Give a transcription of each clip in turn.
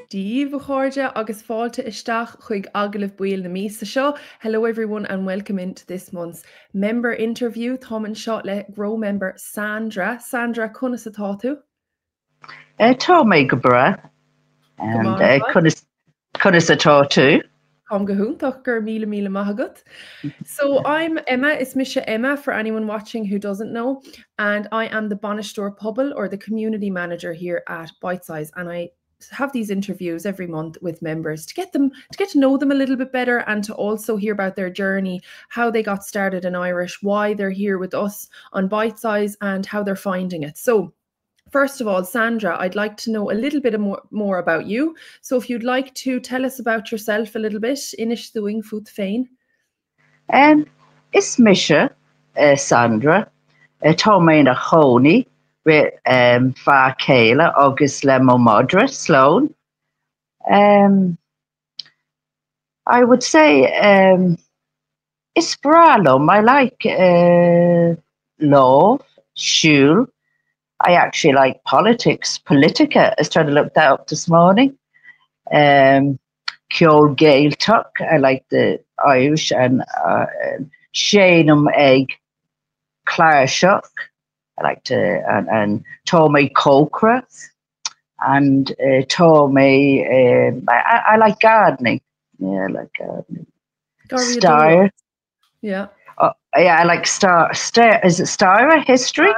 Díomh Chorja agus fáilte isteach chuig agalah buil na mísa seo. Hello everyone and welcome into this month's member interview. Tá an seo le Grow member Sandra. Sandra, conas atá tú? Tá mé go bra and conas atá tú. Come gohúntaach gur míle maithagat. So I'm Emma, it's Misha Emma for anyone watching who doesn't know, and I am the Bonistore Pobble or the community manager here at Bite Size, and I have these interviews every month with members to get to know them a little bit better and to also hear about their journey, how they got started in Irish, why they're here with us on Bite Size and how they're finding it. So first of all, Sandra, I'd like to know a little bit more about you. So if you'd like to tell us about yourself a little bit, Inish doing Food Fain. It's Misha, Sandra. Tá mé na Choni with Far Kayla, August Lemo Modra, Sloan. I would say it's Bralum. I like law, shul. I actually like politics, Politica. I was trying to look that up this morning. Ceol Gaeltacht. I like the Irish and Shanum Egg Clarshock. I like to and Tommy Cocra and Tommy. I like gardening. Yeah, I like gardening. Star. Yeah. Yeah, I like Star. Is it Star History?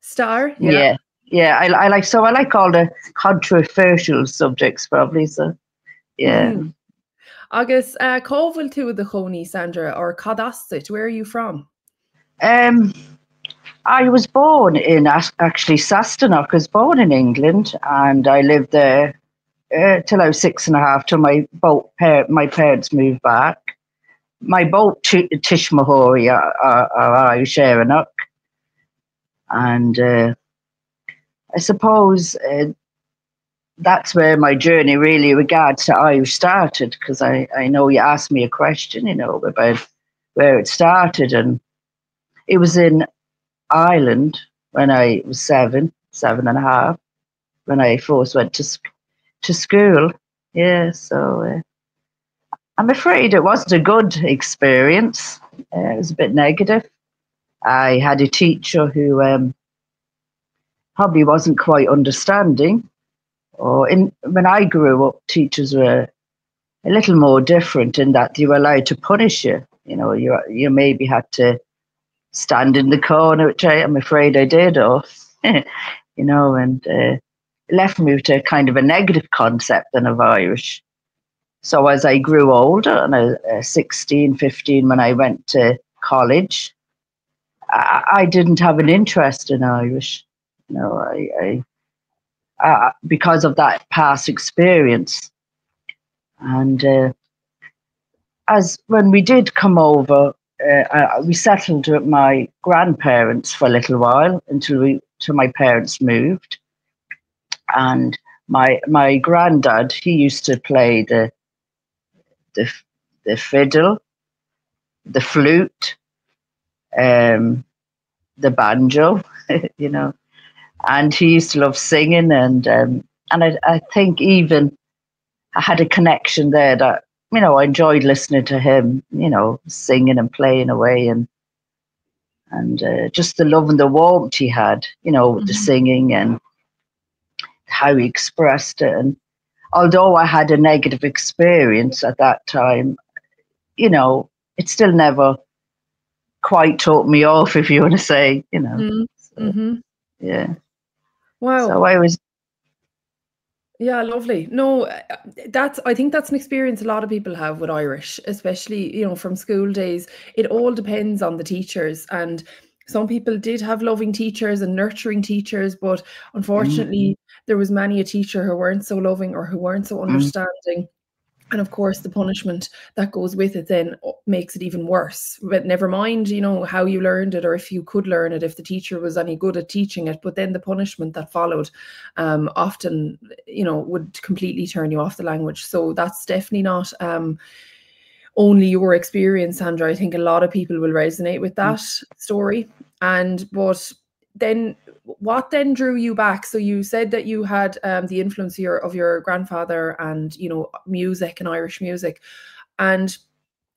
Star. Yeah. Yeah. I like all the controversial subjects probably. So yeah. Agus cóhfuil tú the Choni, Sandra, or Cadastit? Where are you from? I was born in actually Sassenach. I was born in England, and I lived there till I was 6.5 till my parents moved back. My boat Tishmahori are Irish Erenach, and I suppose that's where my journey really regards to Irish started, because I know you asked me a question, about where it started, and it was in Ireland when I was 7.5, when I first went to school. Yeah, so I'm afraid it wasn't a good experience. It was a bit negative. I had a teacher who probably wasn't quite understanding. When I grew up, teachers were a little more different in that you were allowed to punish you. You maybe had to stand in the corner, which I'm afraid I did, and left me with a kind of a negative concept then of Irish. So as I grew older, and I was 16, 15, when I went to college, I didn't have an interest in Irish. Because of that past experience. And as when we did come over, we settled with my grandparents for a little while until my parents moved. And my granddad, he used to play the fiddle, the flute, the banjo, and he used to love singing, and I think even I had a connection there that I enjoyed listening to him, singing and playing away, and just the love and the warmth he had, with the singing and how he expressed it. And although I had a negative experience at that time, it still never quite took me off, if you want to say, yeah. Wow. So I was. Yeah, lovely. No, I think that's an experience a lot of people have with Irish, especially, from school days. It all depends on the teachers, and some people did have loving teachers and nurturing teachers, but unfortunately there was many a teacher who weren't so loving or who weren't so understanding. And of course, the punishment that goes with it then makes it even worse. But never mind, how you learned it or if you could learn it, if the teacher was any good at teaching it. But then the punishment that followed often, would completely turn you off the language. So that's definitely not only your experience, Sandra. I think a lot of people will resonate with that story. But then what then drew you back? So you said that you had the influence of your grandfather and, you know, music and Irish music. And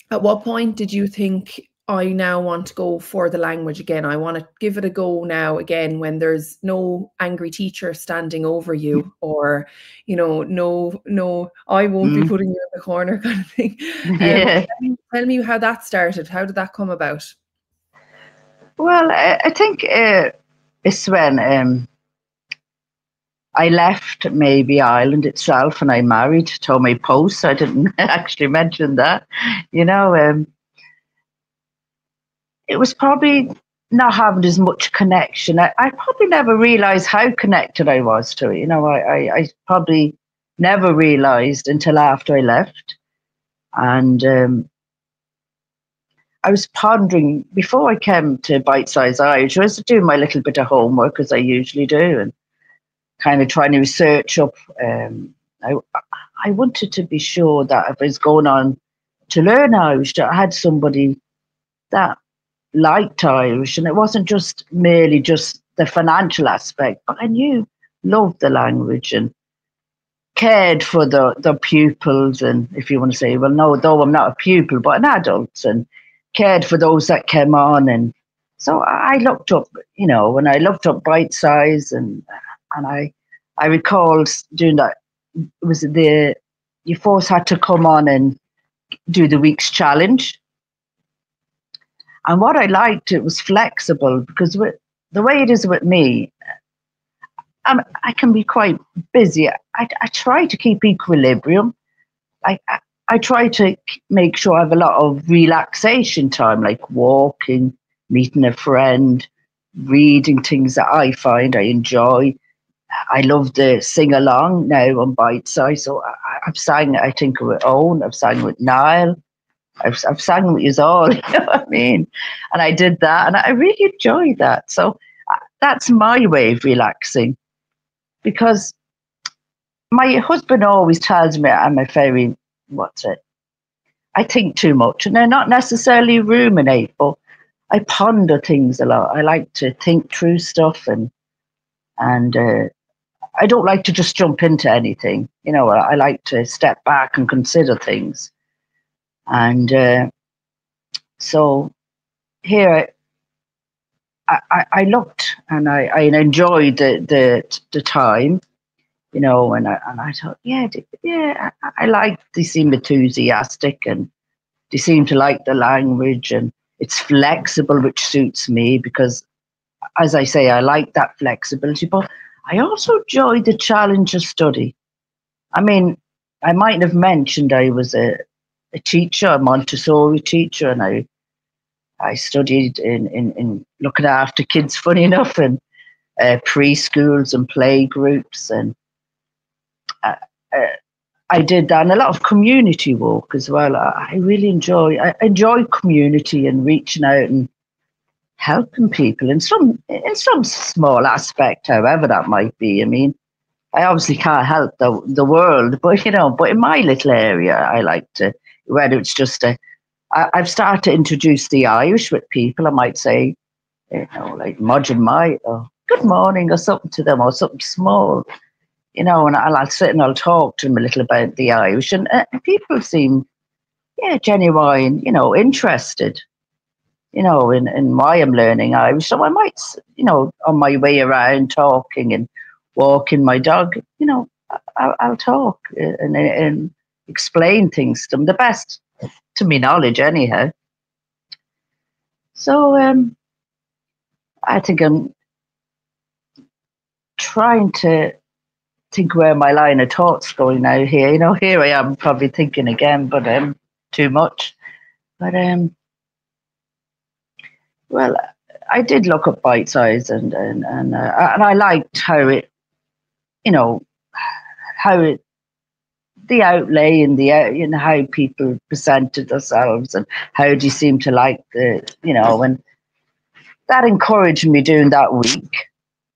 at what point did you think, I now want to go for the language again? I want to give it a go now again, when there's no angry teacher standing over you, or, you know, no, I won't be putting you in the corner kind of thing. Yeah. Tell me how that started. How did that come about? Well, I think it's when I left maybe Ireland itself and I married, told my post. I didn't actually mention that. You know, it was probably not having as much connection. I probably never realised how connected I was to it. You know, I probably never realised until after I left. And I was pondering, before I came to Bite Size Irish, I was doing my little bit of homework, as I usually do, and kind of trying to research up. I, I wanted to be sure that if I was going on to learn Irish, that I had somebody that liked Irish, and it wasn't just merely just the financial aspect, but I knew, loved the language and cared for the pupils. And if you want to say, well, no, though I'm not a pupil, but an adult, and cared for those that came on. And so I looked up, you know, when I looked up Bite Size, and I recalled doing that. Was the you first had to come on and do the week's challenge. And what I liked, it was flexible, because with the way it is with me, I can be quite busy. I try to keep equilibrium. I try to make sure I have a lot of relaxation time, like walking, meeting a friend, reading things that I find I enjoy. I love to sing along now on Bite Size. So I've sang, I think, with Owen, I've sang with Niall, I've sang with you all, you know what I mean? And I did that, and I really enjoyed that. So that's my way of relaxing, because my husband always tells me I'm a very, what's it? I think too much, and they're not necessarily ruminate, but I ponder things a lot. I like to think through stuff, and I don't like to just jump into anything. You know, I like to step back and consider things. And so here I looked, and I enjoyed the time, you know, and I thought, yeah, I like, they seem enthusiastic, and they seem to like the language, and it's flexible, which suits me, because, as I say, I like that flexibility, but I also enjoy the challenge of study. I mean, I might have mentioned I was a teacher, a Montessori teacher, and I studied in looking after kids, funny enough, and preschools and play groups, and uh, uh, I did that, and a lot of community work as well. I really enjoy community and reaching out and helping people in some small aspect, however that might be. I mean, I obviously can't help the world, but you know, but in my little area, I like to, whether it's just I've started to introduce the Irish with people. I might say, you know, like Mudgeon Might, or good morning, or something to them, or something small, you know, and I'll sit and I'll talk to them a little about the Irish, and people seem, yeah, genuine, you know, interested, you know, in why I'm learning Irish. So I might, you know, on my way around talking and walking my dog, you know, I'll talk and explain things to them, the best to me knowledge, anyhow. So I think I'm trying to think where my line of thought's going now here. You know, here I am probably thinking again, but too much. But well, I did look up Bite Size, and I liked how it, you know, how it, the outlay, and the you know, how people presented themselves, and how do you seem to like the, you know, and that encouraged me doing that week.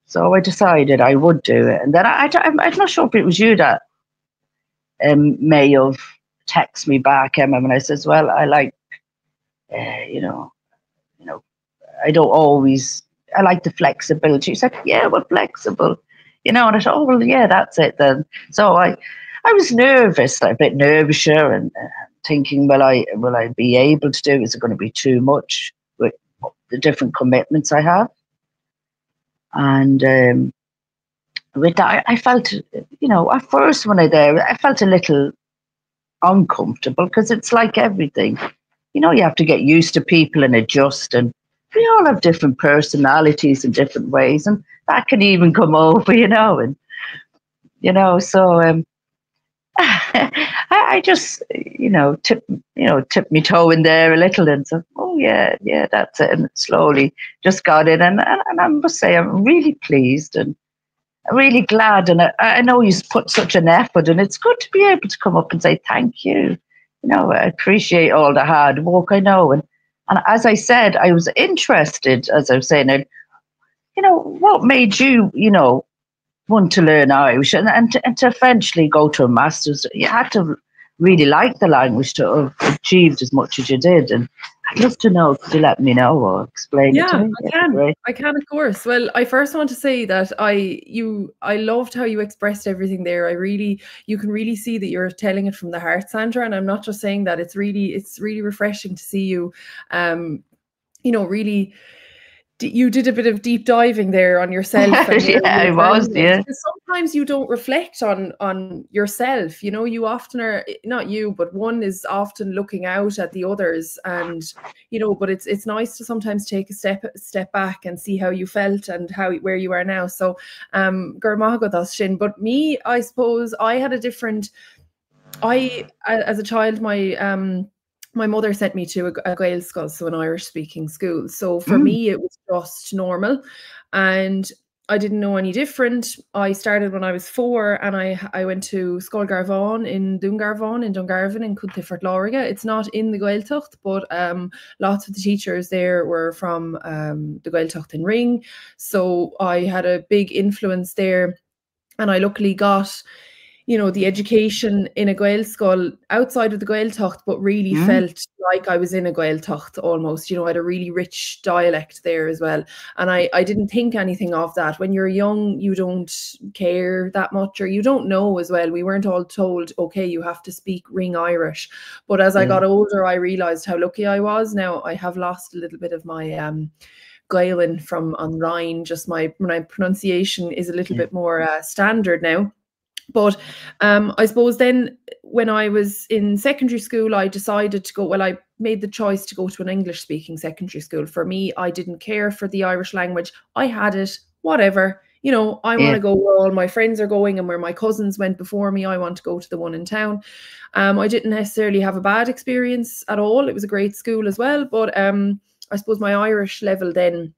So I decided I would do it, and then I'm not sure if it was you that may have texted me back, Emma, and I says, well, I like, you know, I don't always I like the flexibility. She said, yeah, we're flexible. And I thought, oh, well, yeah, that's it then. So I was nervous, a bit nervouser, and thinking, will I be able to do? Is it going to be too much with the different commitments I have? And with that, I felt, at first when I felt a little uncomfortable because it's like everything. You have to get used to people and adjust, and we all have different personalities in different ways, and that can even come over, and so I just, tip my toe in there a little and said, oh yeah, that's it, and slowly just got in, and I must say I'm really pleased and really glad, and I know you put such an effort, and it's good to be able to come up and say thank you. I appreciate all the hard work. I know, and as I said, I was interested, as I was saying, and what made you, want to learn Irish and to eventually go to a master's? You had to really like the language to have achieved as much as you did, and I'd love to know. Could you let me know or explain it to Yeah, me? I can. I can, of course. Well, I first want to say that I loved how you expressed everything there. You can really see that you're telling it from the heart, Sandra. And I'm not just saying that. It's really refreshing to see you, really. You did a bit of deep diving there on yourself and Yeah, I was. Yeah, because sometimes you don't reflect on yourself. You often are, not you, but one is often looking out at the others, and but it's nice to sometimes take a step back and see how you felt and where you are now. So gur maith agad as sin. But me, I suppose I had a different. As a child, my mother sent me to a Gael school, so an Irish-speaking school. So for me, it was just normal, and I didn't know any different. I started when I was 4, and I went to Scoil Garván in Dungarvan in Dungarvan in Cuntifort Láirge. It's not in the Gaeltacht, but lots of the teachers there were from the Gaeltacht in Ring. So I had a big influence there, and I luckily got the education in a Gael school outside of the Gaeltacht, but really felt like I was in a Gaeltacht almost. I had a really rich dialect there as well. And I didn't think anything of that. When you're young, you don't care that much, or you don't know as well. We weren't all told, okay, you have to speak Ring Irish. But as I got older, I realised how lucky I was. Now I have lost a little bit of my Gaelan from on Rhine. Just my pronunciation is a little bit more standard now. But I suppose then when I was in secondary school, I decided to go, well, I made the choice to go to an English-speaking secondary school. For me, I didn't care for the Irish language. I had it, whatever. I want to go where all my friends are going and where my cousins went before me. I want to go to the one in town. I didn't necessarily have a bad experience at all. It was a great school as well. But I suppose my Irish level then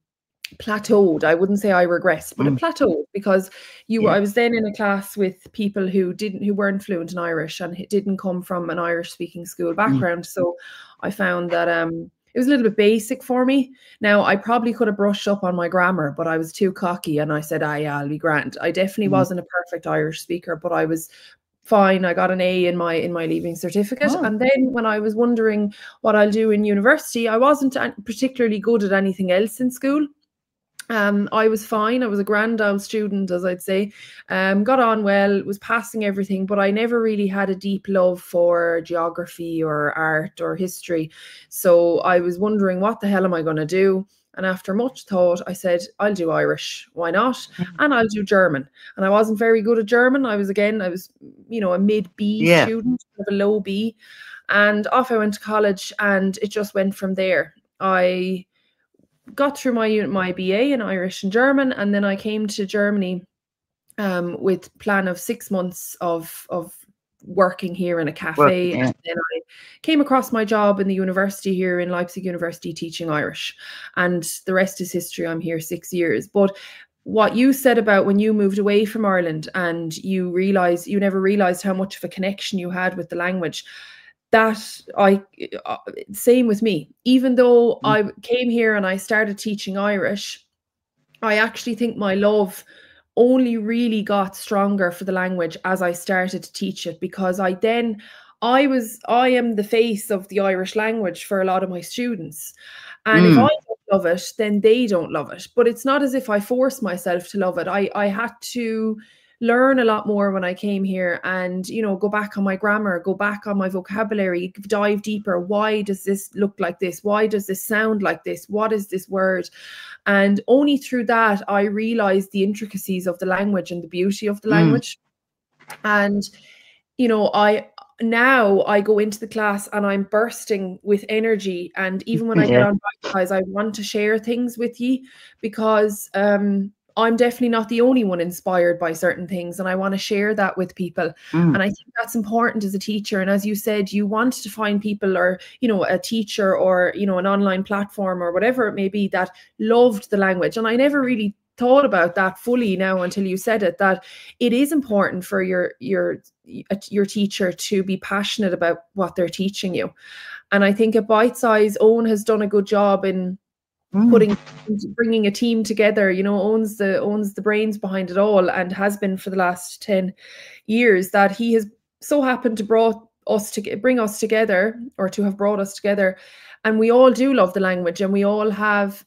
plateaued. I wouldn't say I regressed, but it plateaued because I was then in a class with people who weren't fluent in Irish and didn't come from an Irish speaking school background. So I found that it was a little bit basic for me. Now I probably could have brushed up on my grammar, but I was too cocky and I said, yeah, I'll be grand. I definitely wasn't a perfect Irish speaker, but I was fine. I got an A in my leaving certificate. And then when I was wondering what I'll do in university, I wasn't particularly good at anything else in school. I was fine. I was a grand old student, as I'd say. Got on well, was passing everything, but I never really had a deep love for geography or art or history. So I was wondering, what the hell am I going to do? And after much thought, I said, I'll do Irish. Why not? And I'll do German. And I wasn't very good at German. I was a mid-B student, a low B. And off I went to college, and it just went from there. I got through my BA in Irish and German, and then I came to Germany with plan of 6 months of working here in a cafe. And then I came across my job in the university here in Leipzig University teaching Irish, and the rest is history. I'm here 6 years. But what you said about when you moved away from Ireland and you never realized how much of a connection you had with the language, that same with me. Even though I came here and I started teaching Irish, I actually think my love only really got stronger for the language as I started to teach it, because I am the face of the Irish language for a lot of my students. And if I don't love it, then they don't love it. But it's not as if I force myself to love it. I had to learn a lot more when I came here, and, you know, go back on my grammar, go back on my vocabulary, dive deeper. Why does this look like this? Why does this sound like this? What is this word? And only through that, I realized the intricacies of the language and the beauty of the language. And, you know, now I go into the class and I'm bursting with energy. And even when I get on Bite Size, I want to share things with you, because I'm definitely not the only one inspired by certain things, and I want to share that with people. And I think that's important as a teacher. And as you said, you want to find people, or, you know, a teacher, or, you know, an online platform or whatever it may be, that loved the language. And I never really thought about that fully now until you said it, that it is important for your teacher to be passionate about what they're teaching you. And I think at Bite Size, Owen has done a good job in bringing a team together. You know, owns the brains behind it all, and has been for the last 10 years, that he has so happened to bring us together, or to have brought us together. And we all do love the language, and we all have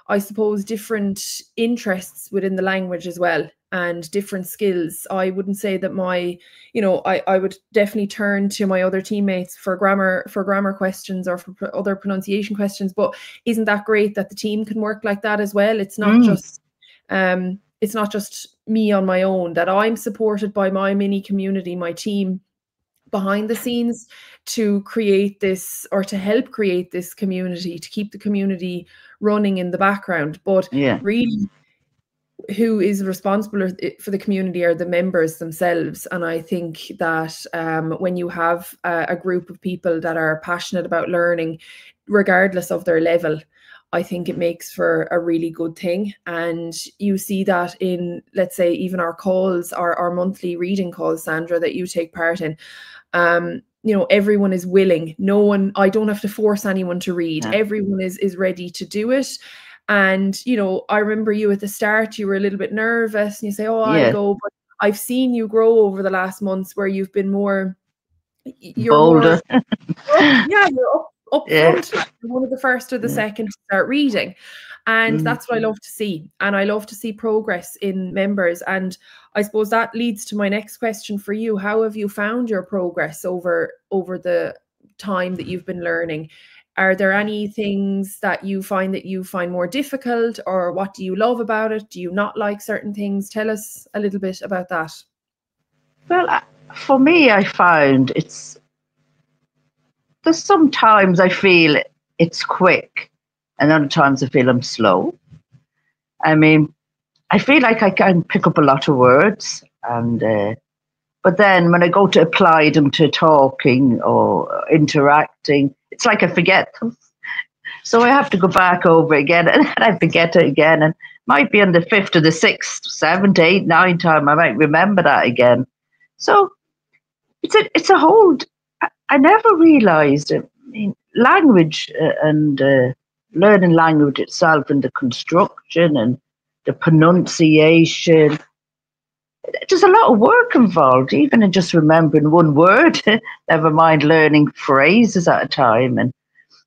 I suppose different interests within the language as well, and different skills. I wouldn't say that I would definitely turn to my other teammates for grammar questions, or for other pronunciation questions. But isn't that great that the team can work like that as well? It's not just me on my own, that I'm supported by my mini community, my team behind the scenes, to create this, or to help create this community, to keep the community running in the background. But really, who is responsible for the community are the members themselves. And I think that when you have a group of people that are passionate about learning, regardless of their level, I think it makes for a really good thing. And you see that in, let's say, even our calls, our monthly reading calls, Sandra, that you take part in. You know, everyone is willing. I don't have to force anyone to read. Everyone is ready to do it. And, you know, I remember you at the start, you were a little bit nervous, and you say, I'll go. But I've seen you grow over the last months, where you've been you're bolder. You're up front. You're one of the first or the second to start reading. And that's what I love to see. And I love to see progress in members. And I suppose that leads to my next question for you. How have you found your progress over the time that you've been learning? Are there any things that you find more difficult, or what do you love about it? Do you not like certain things? Tell us a little bit about that. Well, for me, I found there's sometimes I feel it's quick, and other times I feel I'm slow. I mean, I feel like I can pick up a lot of words, but then when I go to apply them to talking or interacting, it's like I forget them. So I have to go back over again, and I forget it again. And might be on the 5th or the 6th, 7th, 8th, 9th time, I might remember that again. So it's a whole. I never realised. I mean, language and learning language itself, and the construction and the pronunciation. There's a lot of work involved, even in just remembering one word, never mind learning phrases at a time,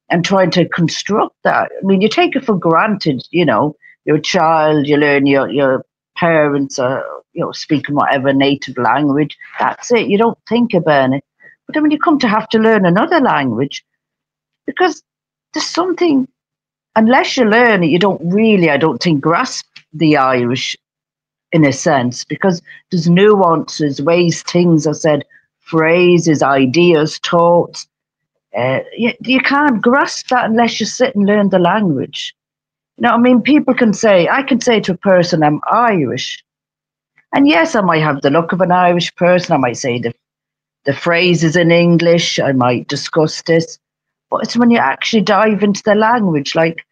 and trying to construct that. I mean, you take it for granted, you know, you're a child, you learn your parents are, you know, speaking whatever native language. That's it. You don't think about it. But then when you come to have to learn another language, because there's something, unless you learn it, you don't really, I don't think, grasp the Irish in a sense, because there's nuances, ways things are said, phrases, ideas, thoughts. You can't grasp that unless you sit and learn the language. You know, I mean, I can say to a person, I'm Irish. And yes, I might have the look of an Irish person. I might say the phrases in English. I might discuss this. But it's when you actually dive into the language, like,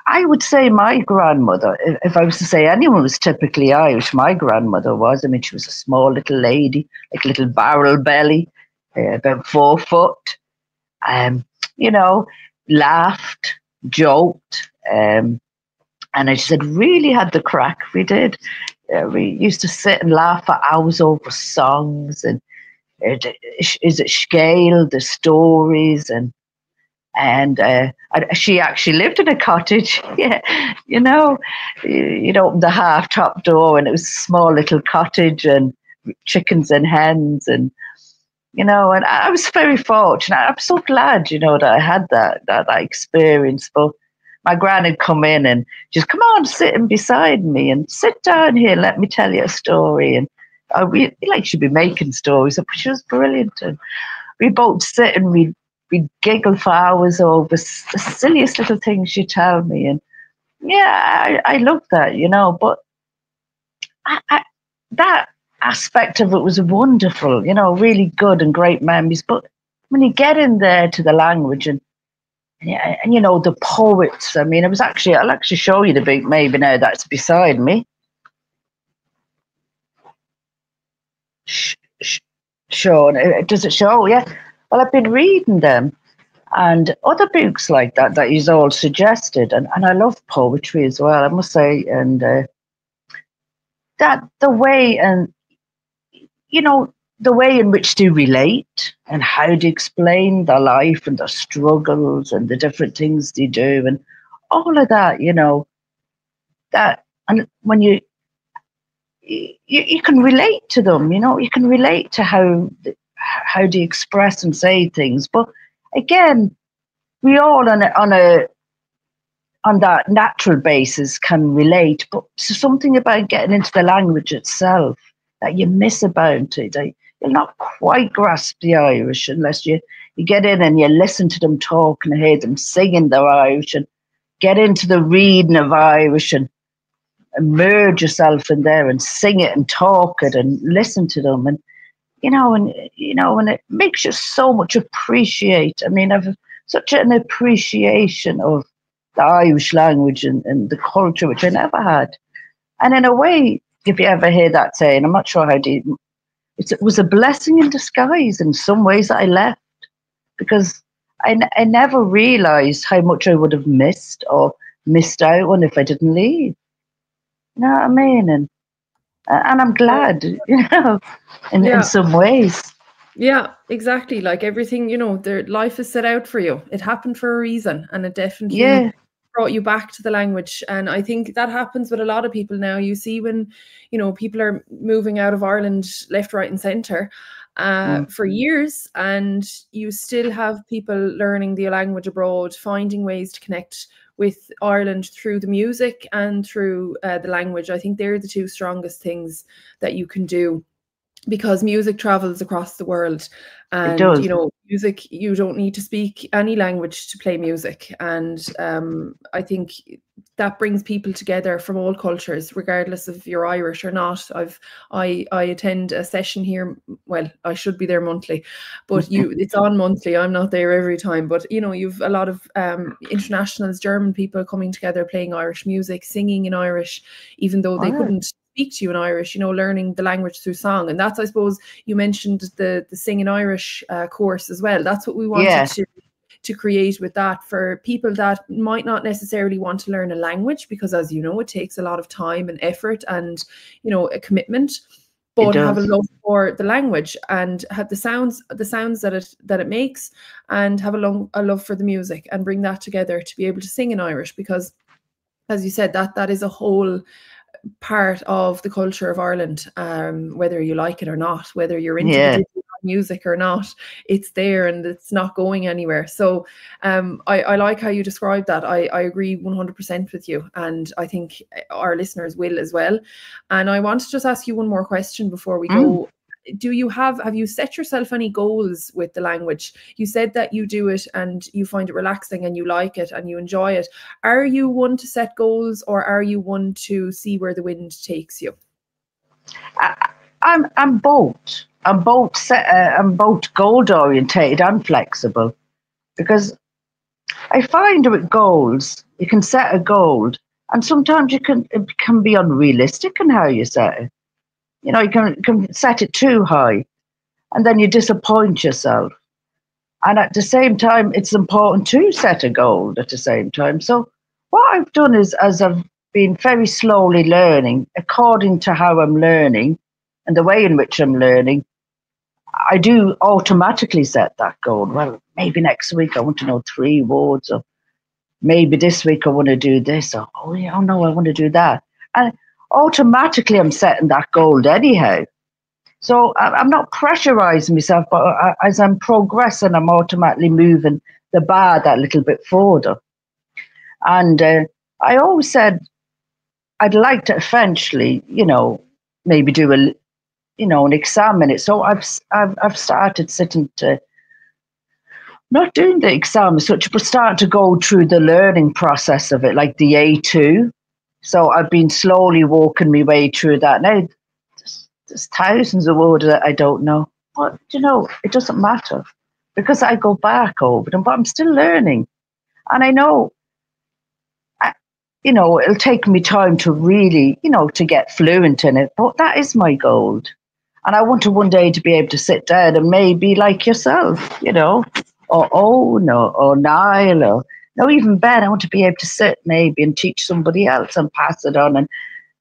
I would say my grandmother, if I was to say anyone was typically Irish, my grandmother was. I mean, she was a small little lady, like a little barrel belly, about 4 foot. You know, laughed, joked, and I said, really had the crack. We did. We used to sit and laugh for hours over songs, and is it scale, the stories, and And she actually lived in a cottage. Yeah, you know, you'd open the half top door and it was a small little cottage and chickens and hens, and and I was very fortunate. I'm so glad, that I had that experience. But my gran had come in and just, come on, sit in beside me and sit down here. Let me tell you a story. And I really like she'd be making stories, but she was brilliant. And we both sit and we'd giggle for hours over the silliest little things she'd tell me. And yeah, I love that, But that aspect of it was wonderful, really good and great memories. But when you get in there to the language and the poets, I mean, I'll actually show you the big maybe now that's beside me. Sure, does it show? Yeah. Well, I've been reading them and other books like that he's all suggested, and I love poetry as well, I must say, and that the way and the way in which they relate and how they explain their life and their struggles and the different things they do and all of that, that, and when you can relate to them, you can relate to how they express and say things. But again, we all on that natural basis can relate, but something about getting into the language itself that you miss about it. You'll not quite grasp the Irish unless you get in and you listen to them talk and hear them singing their Irish and get into the reading of Irish and immerse yourself in there and sing it and talk it and listen to them. And, and it makes you so much appreciate. I mean, I've such an appreciation of the Irish language and the culture, which I never had. And in a way, if you ever hear that saying, I'm not sure how deep, it was a blessing in disguise in some ways that I left, because I never realised how much I would have missed or missed out on if I didn't leave. You know what I mean? And I'm glad, in some ways. Yeah, exactly. Like everything, their life is set out for you. It happened for a reason, and it definitely brought you back to the language. And I think that happens with a lot of people now. You see when, people are moving out of Ireland left, right, and centre for years, and you still have people learning the language abroad, finding ways to connect with Ireland through the music and through the language. I think they're the two strongest things that you can do, because music travels across the world, and music, you don't need to speak any language to play music. And I think that brings people together from all cultures, regardless if you're Irish or not. I attend a session here. Well, I should be there monthly, but it's on monthly. I'm not there every time, but you've a lot of internationals, German people coming together, playing Irish music, singing in Irish, even though they couldn't speak to you in Irish, learning the language through song. And that's, I suppose, you mentioned the Sing in Irish course as well. That's what we wanted to create with that, for people that might not necessarily want to learn a language, because, as you know, it takes a lot of time and effort and a commitment, but have a love for the language and have the sounds that it makes, and have a love for the music, and bring that together to be able to sing in Irish. Because, as you said, that is a whole part of the culture of Ireland, whether you like it or not, whether you're into the digital music or not, it's there and it's not going anywhere. So I like how you described that. I agree 100% with you, and I think our listeners will as well. And I want to just ask you one more question before we go. Have you set yourself any goals with the language? You said that you do it and you find it relaxing and you like it and you enjoy it. Are you one to set goals, or are you one to see where the wind takes you? I'm both. I'm both goal orientated and flexible, because I find with goals, you can set a goal and sometimes it can be unrealistic in how you set it. You can set it too high and then you disappoint yourself. And at the same time, it's important to set a goal at the same time. So what I've done is, as I've been very slowly learning, according to how I'm learning and the way in which I'm learning, I do automatically set that goal. Well, maybe next week I want to know 3 words, or maybe this week I want to do this, or oh yeah, oh no, I want to do that. And automatically I'm setting that goal anyhow. So I'm not pressurizing myself, but as I'm progressing, I'm automatically moving the bar that little bit further. And I always said I'd like to eventually, maybe do an exam in it. So I've started sitting to, not doing the exam as such, but start to go through the learning process of it, like the A2. So I've been slowly walking my way through that. Now, there's thousands of words that I don't know. But, it doesn't matter because I go back over them, but I'm still learning. And I know, it'll take me time to really, to get fluent in it. But that is my goal. And I want to one day to be able to sit down and maybe like yourself, or Owen or Niall, or no, even Ben, I want to be able to sit maybe and teach somebody else and pass it on and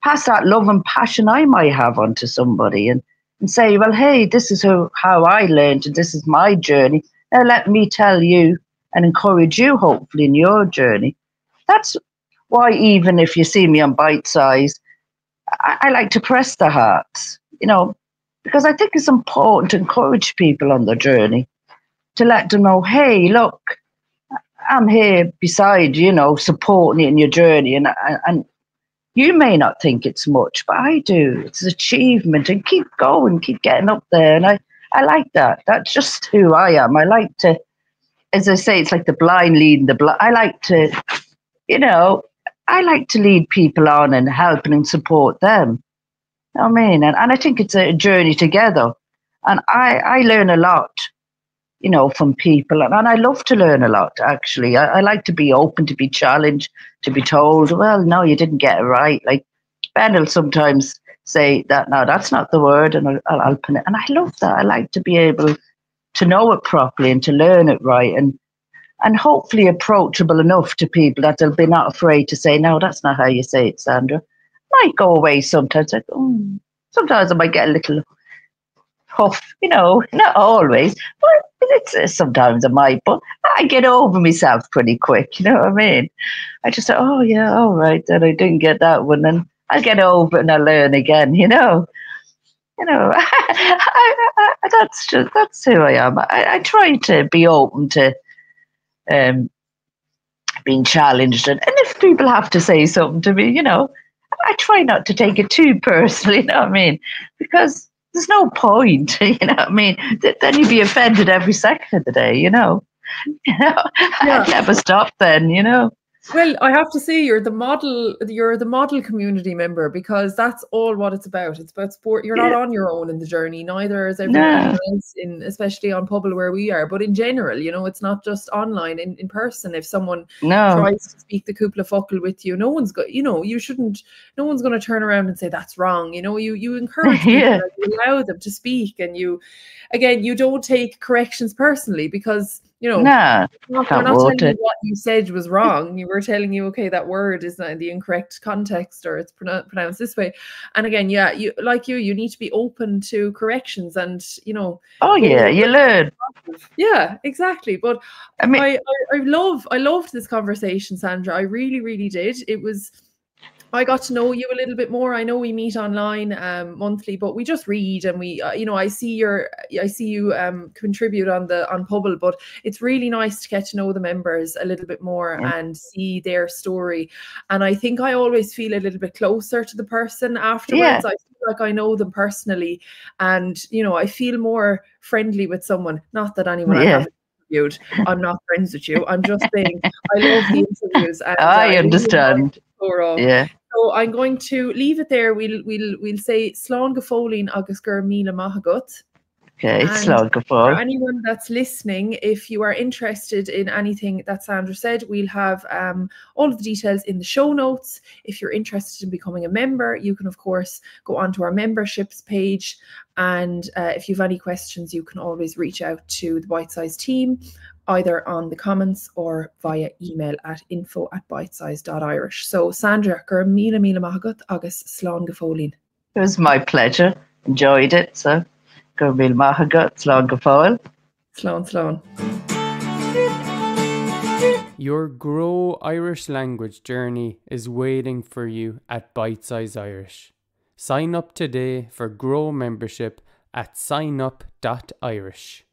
pass that love and passion I might have onto somebody and say, well, hey, this is how I learned and this is my journey. Now let me tell you and encourage you, hopefully, in your journey. That's why even if you see me on Bite Size, I like to press the hearts, because I think it's important to encourage people on their journey, to let them know, hey, look, I'm here beside, supporting you in your journey. And you may not think it's much, but I do. It's an achievement, and keep going, keep getting up there. And I like that. That's just who I am. I like to, as I say, it's like the blind leading the blind. I like to, I like to lead people on and help and support them. You know what I mean? And I think it's a journey together. And I learn a lot, from people. And I love to learn a lot, actually. I like to be open, to be challenged, to be told, well, no, you didn't get it right. Like Ben will sometimes say that, no, that's not the word, and I'll put it. And I love that. I like to be able to know it properly and to learn it right, and hopefully approachable enough to people that they'll be not afraid to say, no, that's not how you say it, Sandra. Might go away sometimes. Like, sometimes I might get a little huff, not always, but it's sometimes I might, but I get over myself pretty quick, you know what I mean? I just say, oh yeah, all right, then I didn't get that one, and I'll get over it and I'll learn again, that's who I am. I try to be open to being challenged, and if people have to say something to me, I try not to take it too personally, you know what I mean? Because there's no point, you know what I mean? Then you'd be offended every second of the day, Yeah. I'd never stop then, Well, I have to say you're the model community member, because that's all what it's about. It's about sport. You're not on your own in the journey, neither is everyone else, especially on Pubble where we are. But in general, it's not just online, in person. If someone tries to speak the Cúpla Focal with you, no one's no one's going to turn around and say that's wrong. You encourage people, you allow them to speak, and you don't take corrections personally, because we're not telling you what you said was wrong. You were telling you, okay, that word is not in the incorrect context, or it's pronounced this way. And again, you need to be open to corrections, and you learn. Yeah, exactly. But I mean, I loved this conversation, Sandra. I really, really did. I got to know you a little bit more. I know we meet online monthly, but we just read, and we, I see you contribute on Pubble, but it's really nice to get to know the members a little bit more and see their story. And I think I always feel a little bit closer to the person afterwards. I feel like I know them personally, and I feel more friendly with someone. Not that anyone I haven't interviewed, I'm not friends with you. I'm just saying I love the interviews. And I understand. Really So I'm going to leave it there. We'll say Slán go fóilín agus gur míle maith. Okay, Slán go fóil. For anyone that's listening, if you are interested in anything that Sandra said, we'll have all of the details in the show notes. If you're interested in becoming a member, you can, of course, go onto our memberships page. And if you have any questions, you can always reach out to the Bite Size team, either on the comments or via email at info@bitesize.irish. So Sandra, gur míle maith agus slán go fóilín. It was my pleasure. Enjoyed it. So gur míle maith slán go fóil. Slán. Your Grow Irish Language journey is waiting for you at Bite Size Irish. Sign up today for Grow membership at signup.irish.